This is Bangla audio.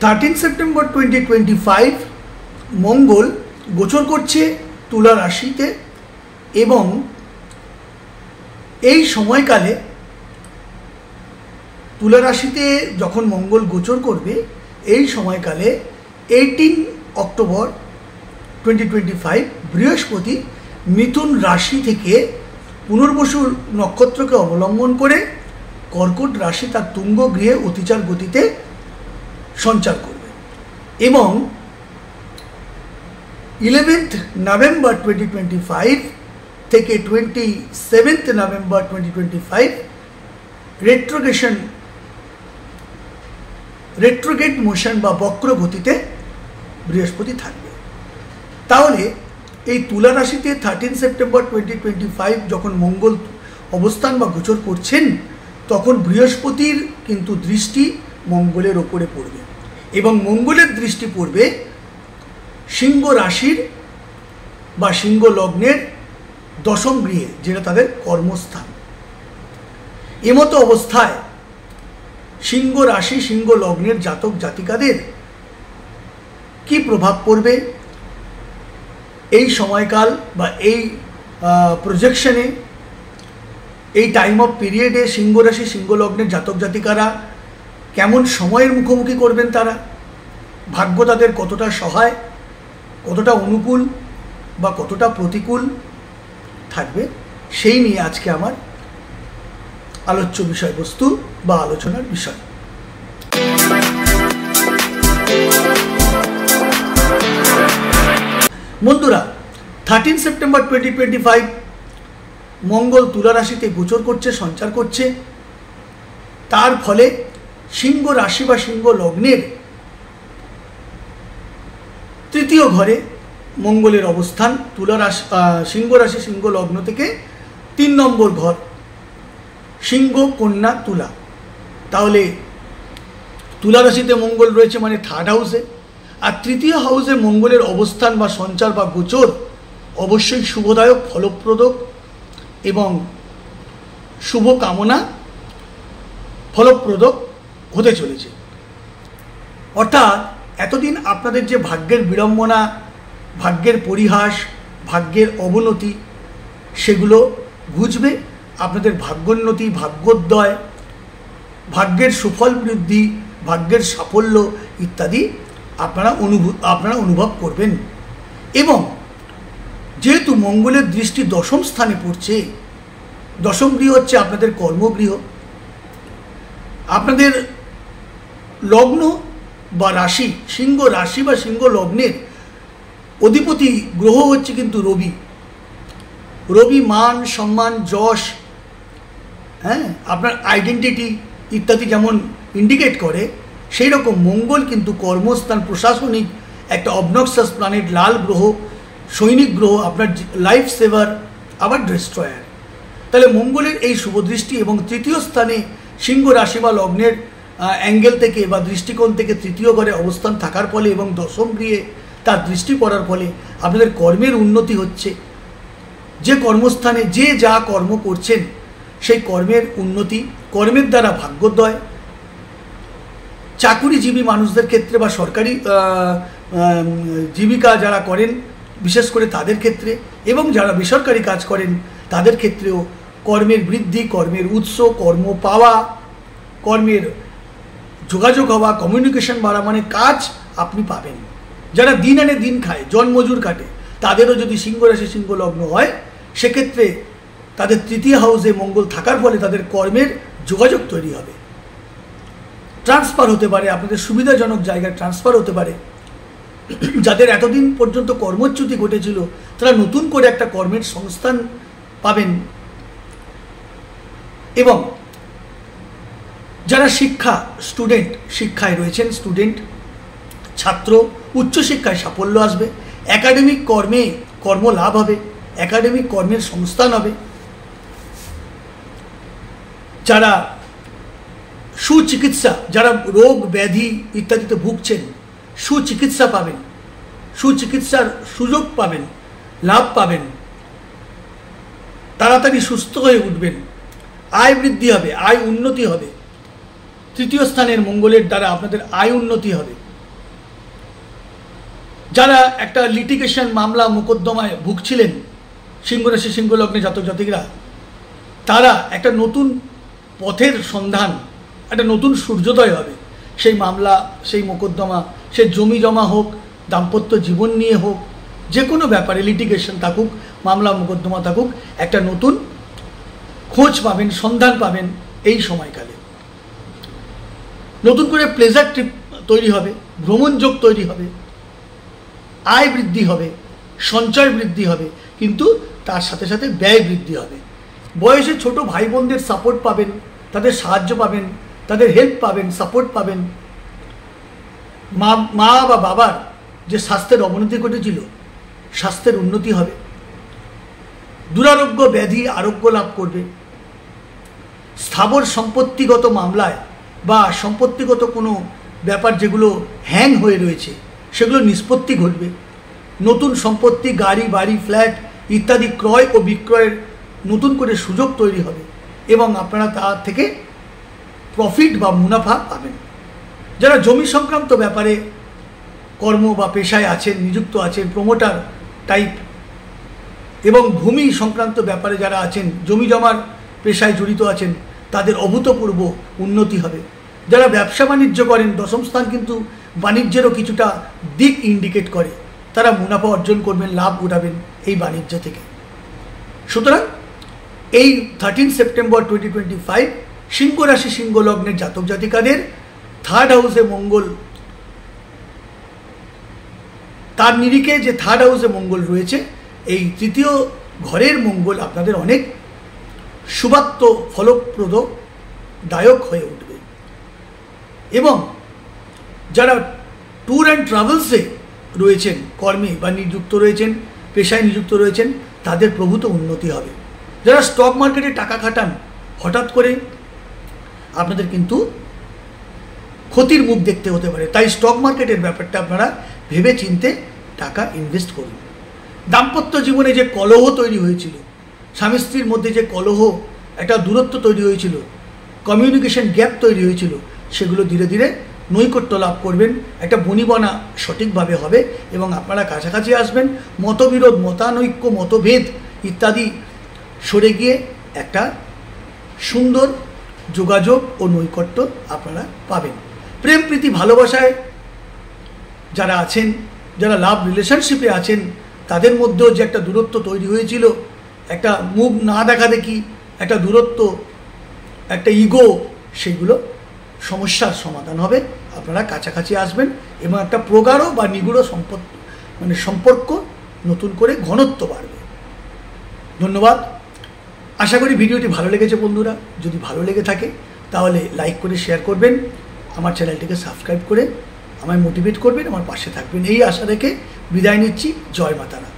13 সেপ্টেম্বর 2025 মঙ্গল গোচর করছে তুলা রাশিতে এবং এই সময়কালে তুলা রাশিতে যখন মঙ্গল গোচর করবে এই সময়কালে 18 অক্টোবর 2025 বৃহস্পতি মিথুন রাশি থেকে পুনর্বসু নক্ষত্রকে অবলম্বন করে কর্কট রাশি তার তুঙ্গ গৃহে অতিচার গতিতে সঞ্চার করবে এবং 11th নভেম্বর 2025 থেকে 27th নভেম্বর 2025 রেট্রোগেট মোশন বা বক্র গতিতে বৃহস্পতি থাকবে। তাহলে এই তুলা রাশিতে 13 সেপ্টেম্বর 2025 যখন মঙ্গল অবস্থান বা গোচর করছেন তখন বৃহস্পতির কিন্তু দৃষ্টি মঙ্গলের ওপরে পড়বে এবং মঙ্গলের দৃষ্টি পড়বে সিংহ রাশির বা সিংহ লগ্নের দশম গৃহে, যেটা তাদের কর্মস্থান। এমতো অবস্থায় সিংহ রাশি সিংহ লগ্নের জাতক জাতিকাদের কি প্রভাব পড়বে এই সময়কাল বা এই প্রজেকশনে, এই টাইম অফ পিরিয়ডে সিংহ রাশি সিংহ লগ্নের জাতক জাতিকারা কেমন সময়ের মুখোমুখি করবেন, তারা ভাগ্য তাদের কতটা সহায়, কতটা অনুকূল বা কতটা প্রতিকূল থাকবে, সেই নিয়ে আজকে আমার আলোচ্য বিষয়বস্তু বা আলোচনার বিষয়। বন্ধুরা, 13 সেপ্টেম্বর 2025 মঙ্গল তুলা রাশিতে গোচর করছে, সঞ্চার করছে। তার ফলে সিংহ রাশি বা সিংহ লগ্নের তৃতীয় ঘরে মঙ্গলের অবস্থান। তুলা রাশি সিংহ রাশি সিংহ লগ্ন থেকে 3 নম্বর ঘর সিংহ কন্যা তুলা। তাহলে তুলা রাশিতে মঙ্গল রয়েছে মানে থার্ড হাউসে, আর তৃতীয় হাউসে মঙ্গলের অবস্থান বা সঞ্চার বা গোচর অবশ্যই শুভদায়ক, ফলপ্রদ এবং শুভ কামনা ফলপ্রদ হতে চলেছে। অর্থাৎ এতদিন আপনাদের যে ভাগ্যের বিড়ম্বনা, ভাগ্যের পরিহাস, ভাগ্যের অবনতি, সেগুলো ঘুচবে। আপনাদের ভাগ্যোন্নতি, ভাগ্যোদয়, ভাগ্যের সুফল বৃদ্ধি, ভাগ্যের সাফল্য ইত্যাদি আপনারা অনুভব করবেন। এবং যেহেতু মঙ্গলের দৃষ্টি দশম স্থানে পড়ছে, দশম গৃহ হচ্ছে আপনাদের কর্মগৃহ, আপনাদের লগ্ন বা রাশি, সিংহ রাশি বা সিংহ লগ্নের অধিপতি গ্রহ হচ্ছে কিন্তু রবি। রবি মান, সম্মান, যশ, আপনার আইডেন্টিটি ইত্যাদি যেমন ইন্ডিকেট করে, সেই রকম মঙ্গল কিন্তু কর্মস্থান, প্রশাসনিক একটা অবনক্সাস প্ল্যানেট, লাল গ্রহ, সৈনিক গ্রহ, আপনার লাইফ সেভার, আবার ডিস্ট্রয়ার। তাহলে মঙ্গলের এই শুভদৃষ্টি এবং তৃতীয় স্থানে সিংহ রাশি বা লগ্নের অ্যাঙ্গেল থেকে বা দৃষ্টিকোণ থেকে তৃতীয় ঘরে অবস্থান থাকার ফলে এবং দশম গৃহে তার দৃষ্টি পড়ার ফলে আপনাদের কর্মের উন্নতি হচ্ছে। যে কর্মস্থানে যে যা কর্ম করছেন সেই কর্মের উন্নতি, কর্মের দ্বারা ভাগ্যোদয়। চাকুরিজীবী মানুষদের ক্ষেত্রে বা সরকারি জীবিকা যারা করেন বিশেষ করে তাদের ক্ষেত্রে, এবং যারা বেসরকারি কাজ করেন তাদের ক্ষেত্রেও কর্মের বৃদ্ধি, কর্মের উৎস, কর্ম পাওয়া, কর্মের যোগাযোগ হওয়া, কমিউনিকেশন বাড়া, মানে কাজ আপনি পাবেন। যারা দিন আনে দিন খায়, জনমজুর কাটে, তাদেরও যদি সিংহ রাশি সিংহ লগ্ন হয়, সেক্ষেত্রে তাদের তৃতীয় হাউসে মঙ্গল থাকার ফলে তাদের কর্মের যোগাযোগ তৈরি হবে, ট্রান্সফার হতে পারে, আপনাদের সুবিধাজনক জায়গায় ট্রান্সফার হতে পারে। যাদের এতদিন পর্যন্ত কর্মচ্যুতি ঘটেছিল তারা নতুন করে একটা কর্মের সংস্থান পাবেন। এবং যারা স্টুডেন্ট, শিক্ষায় রয়েছেন, স্টুডেন্ট, ছাত্র, উচ্চশিক্ষায় সাফল্য আসবে, একাডেমিক কর্মে কর্মলাভ হবে, একাডেমিক কর্মের সংস্থান হবে। যারা সুচিকিৎসা, যারা রোগ ব্যাধি ইত্যাদিতে ভুগছেন, সুচিকিৎসা পাবেন, সুচিকিৎসার সুযোগ পাবেন, লাভ পাবেন, তাড়াতাড়ি সুস্থ হয়ে উঠবেন, আয় বৃদ্ধি হবে, আয় উন্নতি হবে। তৃতীয় স্থানের মঙ্গলের দ্বারা আপনাদের আয় উন্নতি হবে, যারা একটা লিটিগেশন মামলা মোকদ্দমায় ভুগছিলেন সিংহ রাশি সিংহ লগ্নে জাতক জাতিকরা, তারা একটা নতুন পথের সন্ধান, একটা নতুন সূর্যোদয় হবে। সেই মামলা, সেই মোকদ্দমা, সে জমি জমা হোক, দাম্পত্য জীবন নিয়ে হোক, যে কোনো ব্যাপারে লিটিগেশন থাকুক, মামলা মোকদ্দমা থাকুক, একটা নতুন খোঁজ পাবেন, সন্ধান পাবেন এই সময়কালে। নতুন করে প্লেজার ট্রিপ তৈরি হবে, ভ্রমণ যোগ তৈরি হবে, আয় বৃদ্ধি হবে, সঞ্চয় বৃদ্ধি হবে, কিন্তু তার সাথে সাথে ব্যয় বৃদ্ধি হবে। বয়সে ছোট ভাই বোনদের সাপোর্ট পাবেন, তাদের সাহায্য পাবেন, তাদের হেল্প পাবেন, সাপোর্ট পাবেন। মা বা বাবার যে স্বাস্থ্যের অবনতি ঘটেছিল, স্বাস্থ্যের উন্নতি হবে। দুরারোগ্য ব্যাধি আরোগ্য লাভ করবে। স্থাবর সম্পত্তিগত মামলায় বা সম্পত্তিগত কোনো ব্যাপার যেগুলো হ্যাং হয়ে রয়েছে, সেগুলো নিষ্পত্তি ঘটবে। নতুন সম্পত্তি, গাড়ি, বাড়ি, ফ্ল্যাট ইত্যাদি ক্রয় ও বিক্রয়ের নতুন করে সুযোগ তৈরি হবে এবং আপনারা তার থেকে প্রফিট বা মুনাফা পাবেন। যারা জমি সংক্রান্ত ব্যাপারে কর্ম বা পেশায় আছেন, নিযুক্ত আছেন, প্রমোটার টাইপ, এবং ভূমি সংক্রান্ত ব্যাপারে যারা আছেন, জমি জমার পেশায় জড়িত আছেন, তাদের অভূতপূর্ব উন্নতি হবে। যারা ব্যবসা বাণিজ্য করেন, দশম স্থান কিন্তু বাণিজ্যেরও কিছুটা দিক ইন্ডিকেট করে, তারা মুনাফা অর্জন করবেন, লাভ উঠাবেন এই বাণিজ্য থেকে। সুতরাং এই 13 সেপ্টেম্বর 2025 সিংহ রাশি সিংহ লগ্নের জাতক জাতিকাদের থার্ড হাউসে মঙ্গল, তার নিরিখে যে থার্ড হাউসে মঙ্গল রয়েছে, এই তৃতীয় ঘরের মঙ্গল আপনাদের অনেক শুভাত্ম ফলপ্রদ দায়ক হয়ে উঠবে। এবং যারা ট্যুর অ্যান্ড ট্রাভেলসে রয়েছেন, কর্মে বা নিযুক্ত রয়েছেন, পেশায় নিযুক্ত রয়েছেন, তাদের প্রভূত উন্নতি হবে। যারা স্টক মার্কেটে টাকা খাটান, হঠাৎ করে আপনাদের কিন্তু ক্ষতির মুখ দেখতে হতে পারে। তাই স্টক মার্কেটের ব্যাপারটা আপনারা ভেবে চিন্তে টাকা ইনভেস্ট করুন। দাম্পত্য জীবনে যে কলহ তৈরি হয়েছিল, স্বামী স্ত্রীর মধ্যে যে কলহ, একটা দূরত্ব তৈরি হয়েছিল, কমিউনিকেশন গ্যাপ তৈরি হয়েছিল, সেগুলো ধীরে ধীরে নৈকট্য লাভ করবেন। একটা বনিবনা সঠিকভাবে হবে এবং আপনারা কাছাকাছি আসবেন। মতবিরোধ, মতানৈক্য, মতভেদ ইত্যাদি সরে গিয়ে একটা সুন্দর যোগাযোগ ও নৈকট্য আপনারা পাবেন। প্রেম প্রীতি ভালোবাসায় যারা আছেন, যারা লাভ রিলেশনশিপে আছেন, তাদের মধ্যেও যে একটা দূরত্ব তৈরি হয়েছিল, একটা মুখ না দেখা দেখি, একটা দূরত্ব, একটা ইগো, সেগুলো সমস্যার সমাধান হবে। আপনারা কাছাকাছি আসবেন এবং একটা প্রগাঢ় বা নিগুড় সম্পর্ক নতুন করে ঘনত্ব বাড়বে। ধন্যবাদ। আশা করি ভিডিওটি ভালো লেগেছে বন্ধুরা। যদি ভালো লেগে থাকে তাহলে লাইক করে শেয়ার করবেন, আমার চ্যানেলটিকে সাবস্ক্রাইব করে আমায় মোটিভেট করবেন, আমার পাশে থাকবেন, এই আশা রেখে বিদায় নিচ্ছি। জয় মাতারা।